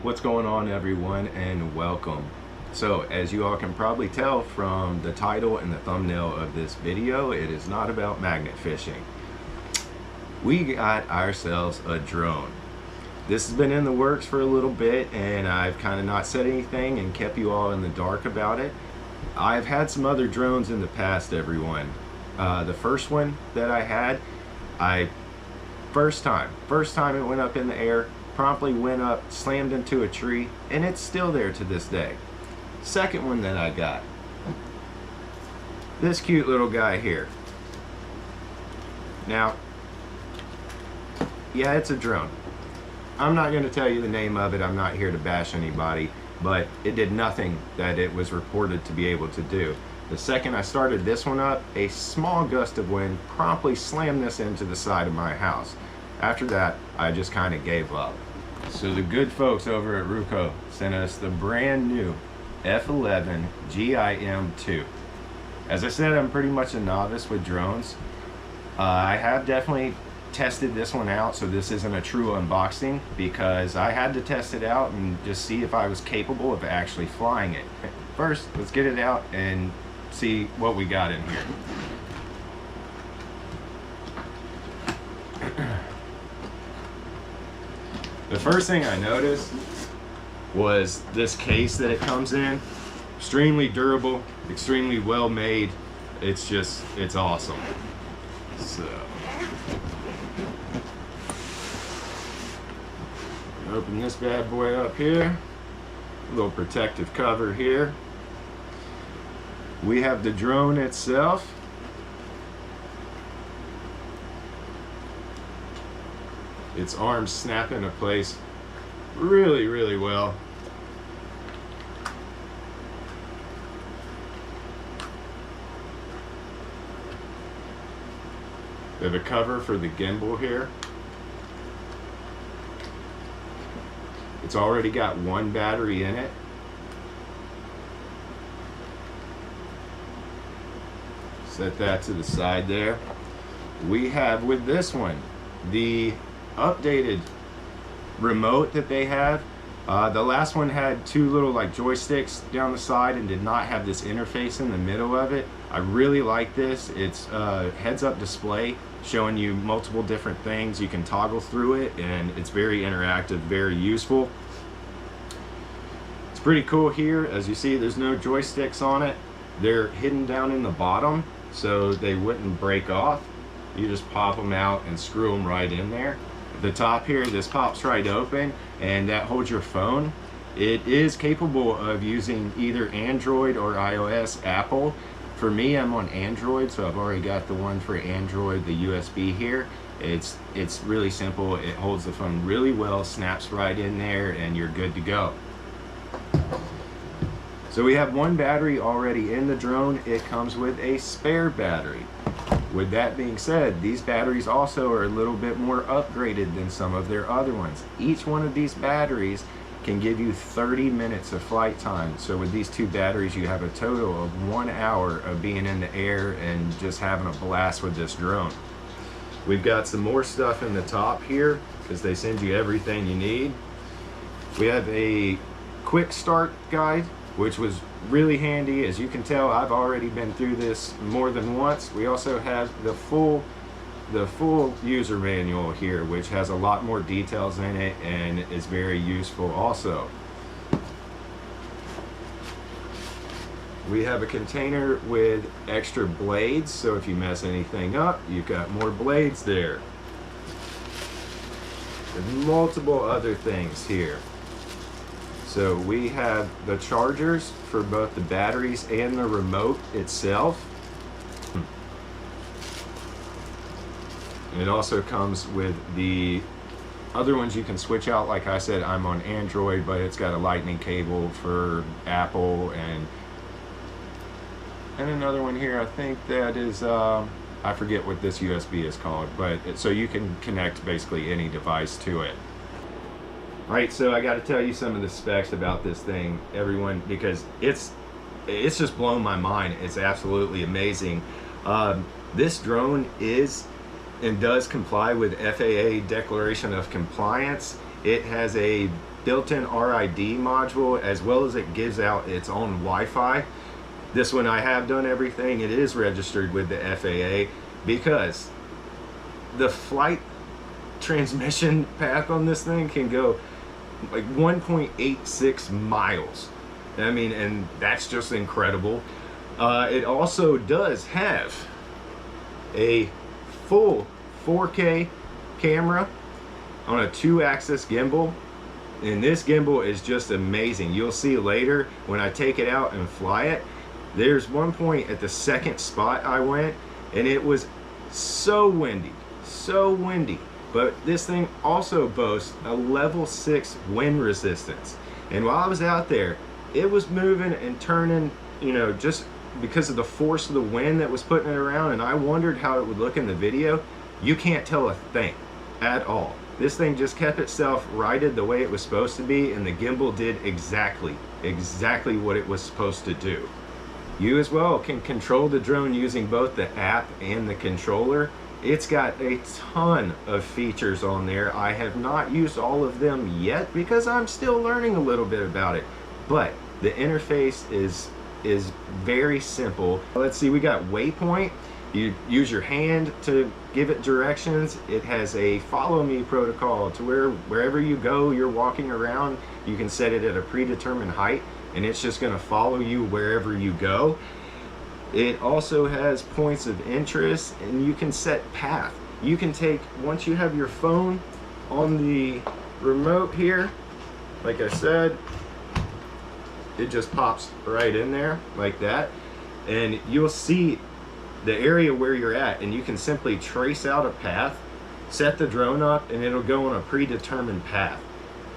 What's going on, everyone, and welcome. So as you all can probably tell from the title and the thumbnail of this video, it is not about magnet fishing. We got ourselves a drone. This has been in the works for a little bit, and I've kind of not said anything and kept you all in the dark about it. I've had some other drones in the past, everyone. The first one that I had, first time it went up in the air, promptly went up, slammed into a tree, and it's still there to this day. Second one that I got, this cute little guy here. Now, yeah, it's a drone. I'm not going to tell you the name of it. I'm not here to bash anybody, but it did nothing that it was reported to be able to do. The second I started this one up, a small gust of wind promptly slammed this into the side of my house. After that, I just kind of gave up. So the good folks over at Ruco sent us the brand new F11 GIM2. As I said, I'm pretty much a novice with drones. I have definitely tested this one out, so this isn't a true unboxing because I had to test it out and just see if I was capable of actually flying it. First, let's get it out and see what we got in here. The first thing I noticed was this case that it comes in. Extremely durable, extremely well made. It's awesome. So, open this bad boy up here. A little protective cover here. We have the drone itself. Its arms snap into place really, really well. We have a cover for the gimbal here. It's already got one battery in it. Set that to the side there. We have with this one the updated remote that they have. The last one had two little like joysticks down the side and did not have this interface in the middle of it. I really like this. It's a heads-up display showing you multiple different things. You can toggle through it, and it's very interactive, very useful. It's pretty cool here. As you see, there's no joysticks on it. They're hidden down in the bottom so they wouldn't break off. You just pop them out and screw them right in there. The top here, this pops right open, and that holds your phone. It is capable of using either Android or iOS, Apple. For me, I'm on Android, so I've already got the one for Android, the USB here. It's really simple. It holds the phone really well, snaps right in there, and you're good to go. So we have one battery already in the drone. It comes with a spare battery. With that being said, these batteries also are a little bit more upgraded than some of their other ones. Each one of these batteries can give you 30 minutes of flight time. So with these two batteries, you have a total of 1 hour of being in the air and just having a blast with this drone. We've got some more stuff in the top here because they send you everything you need. We have a quick start guide, which was really handy. As you can tell, I've already been through this more than once. We also have the full user manual here, which has a lot more details in it and is very useful also. We have a container with extra blades, so if you mess anything up, you've got more blades there. There's multiple other things here. So we have the chargers for both the batteries and the remote itself. And it also comes with the other ones you can switch out. Like I said, I'm on Android, but it's got a lightning cable for Apple and another one here. I think that is, I forget what this USB is called, but so you can connect basically any device to it. Right, so I got to tell you some of the specs about this thing, everyone, because it's just blown my mind. It's absolutely amazing. This drone is and does comply with FAA Declaration of Compliance. It has a built-in RID module, as well as it gives out its own Wi-Fi. This one I have done everything. It is registered with the FAA because the flight transmission path on this thing can go like 1.86 miles. I mean, and that's just incredible. It also does have a full 4K camera on a 2-axis gimbal, and this gimbal is just amazing. You'll see later when I take it out and fly it. There's one point at the second spot I went, and it was so windy, but this thing also boasts a level 6 wind resistance. And while I was out there, it was moving and turning, you know, just because of the force of the wind that was putting it around, and I wondered how it would look in the video. You can't tell a thing at all. This thing just kept itself righted the way it was supposed to be, and the gimbal did exactly what it was supposed to do. You as well can control the drone using both the app and the controller. It's got a ton of features on there. I have not used all of them yet because I'm still learning a little bit about it, but the interface is very simple. Let's see, we got waypoint. You use your hand to give it directions. It has a follow me protocol to where wherever you go, you're walking around, you can set it at a predetermined height and it's just going to follow you wherever you go. It also has points of interest, and you can set path. You can take, once you have your phone on the remote here, like I said, it just pops right in there like that, and you'll see the area where you're at, and you can simply trace out a path, set the drone up, and it'll go on a predetermined path.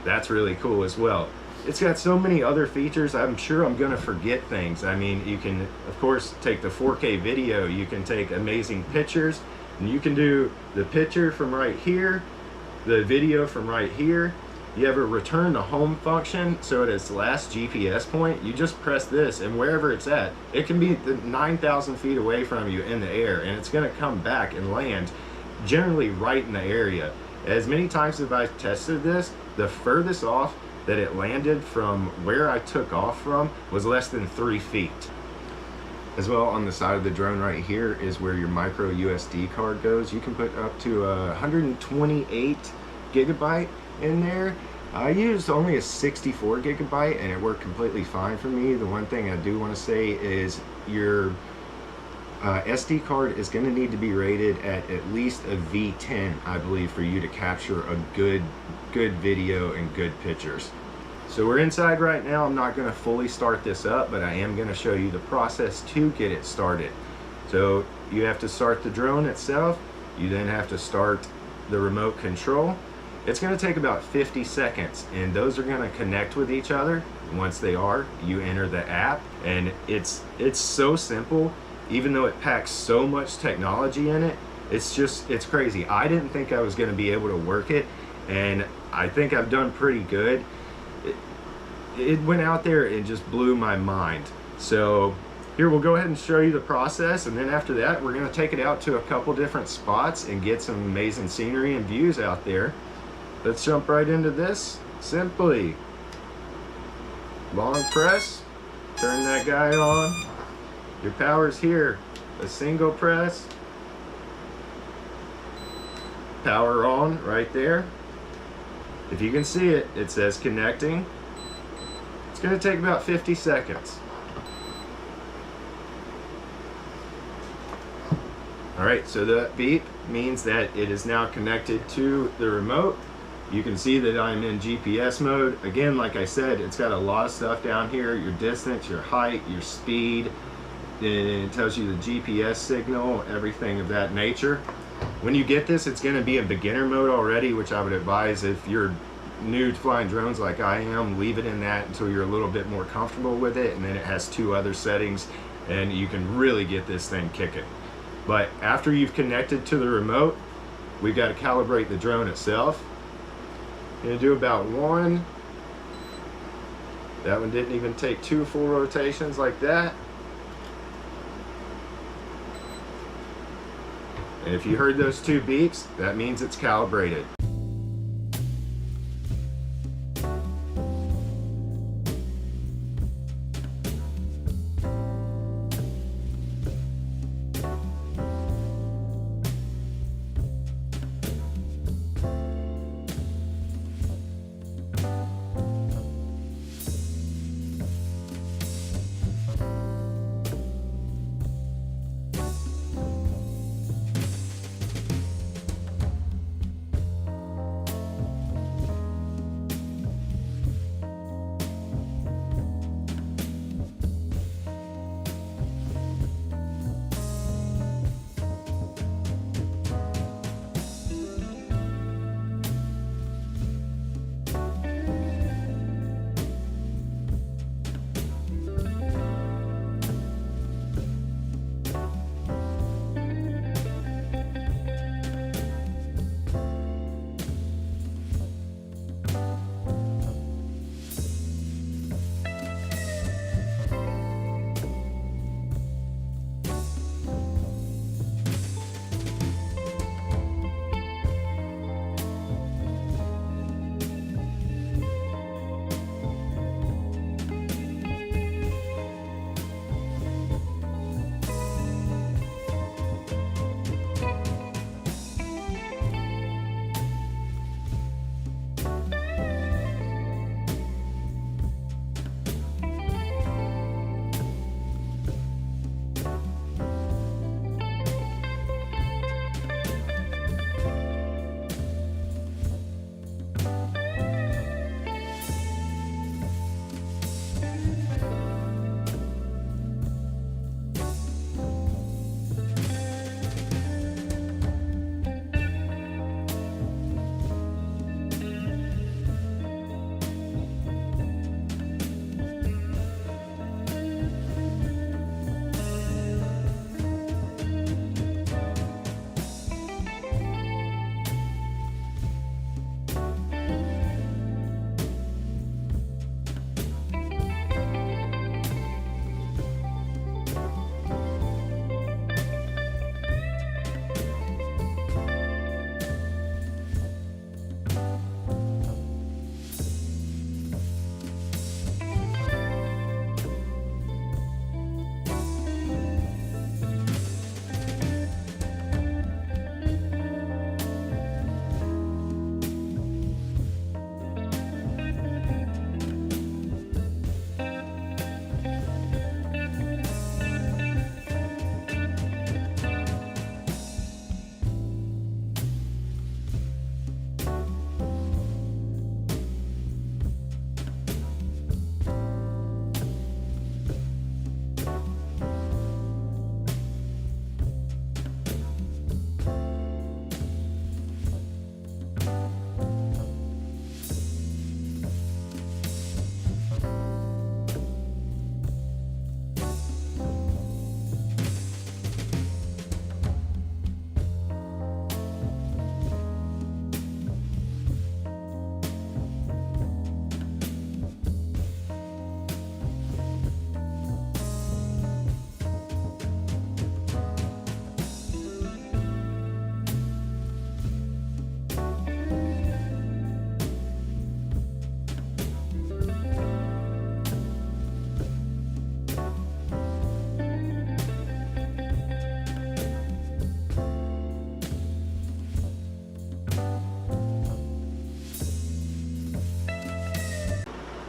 That's really cool as well. It's got so many other features. I'm sure I'm gonna forget things. I mean, you can of course take the 4K video, you can take amazing pictures, and you can do the picture from right here, the video from right here. You have a return to home function, so at its last GPS point, you just press this, and wherever it's at, it can be 9,000 feet away from you in the air, and it's gonna come back and land generally right in the area. As many times as I've tested this, the furthest off that it landed from where I took off from was less than 3 feet. As well, on the side of the drone right here is where your micro USB card goes. You can put up to 128 gigabyte in there. I used only a 64 gigabyte and it worked completely fine for me. The one thing I do want to say is your SD card is going to need to be rated at least a V10, I believe, for you to capture a good video and good pictures. So we're inside right now. I'm not going to fully start this up, but I am going to show you the process to get it started. So you have to start the drone itself. You then have to start the remote control. It's going to take about 50 seconds, and those are going to connect with each other. Once they are, you enter the app, and it's so simple. Even though it packs so much technology in it, it's crazy. I didn't think I was going to be able to work it, and I think I've done pretty good. It went out there and just blew my mind. So here, we'll go ahead and show you the process, and then after that we're going to take it out to a couple different spots and get some amazing scenery and views out there. Let's jump right into this. Simply long press, turn that guy on. Your power's here. A single press, power on right there. If you can see it, it says connecting. It's going to take about 50 seconds. Alright, so that beep means that it is now connected to the remote. You can see that I'm in GPS mode. Again, like I said, it's got a lot of stuff down here. Your distance, your height, your speed. And it tells you the GPS signal, everything of that nature. When you get this, it's going to be in beginner mode already, which I would advise if you're new to flying drones like I am, leave it in that until you're a little bit more comfortable with it, and then it has 2 other settings and you can really get this thing kicking. But after you've connected to the remote, we've got to calibrate the drone itself. Gonna do about 1. That one didn't even take 2 full rotations like that. And if you heard those 2 beeps, that means it's calibrated.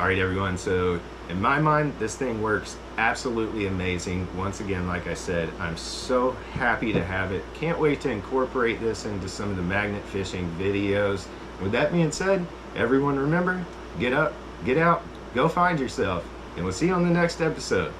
All right, everyone, so in my mind, this thing works absolutely amazing. Once again, like I said, I'm so happy to have it. Can't wait to incorporate this into some of the magnet fishing videos. With that being said, everyone remember, get up, get out, go find yourself, and we'll see you on the next episode.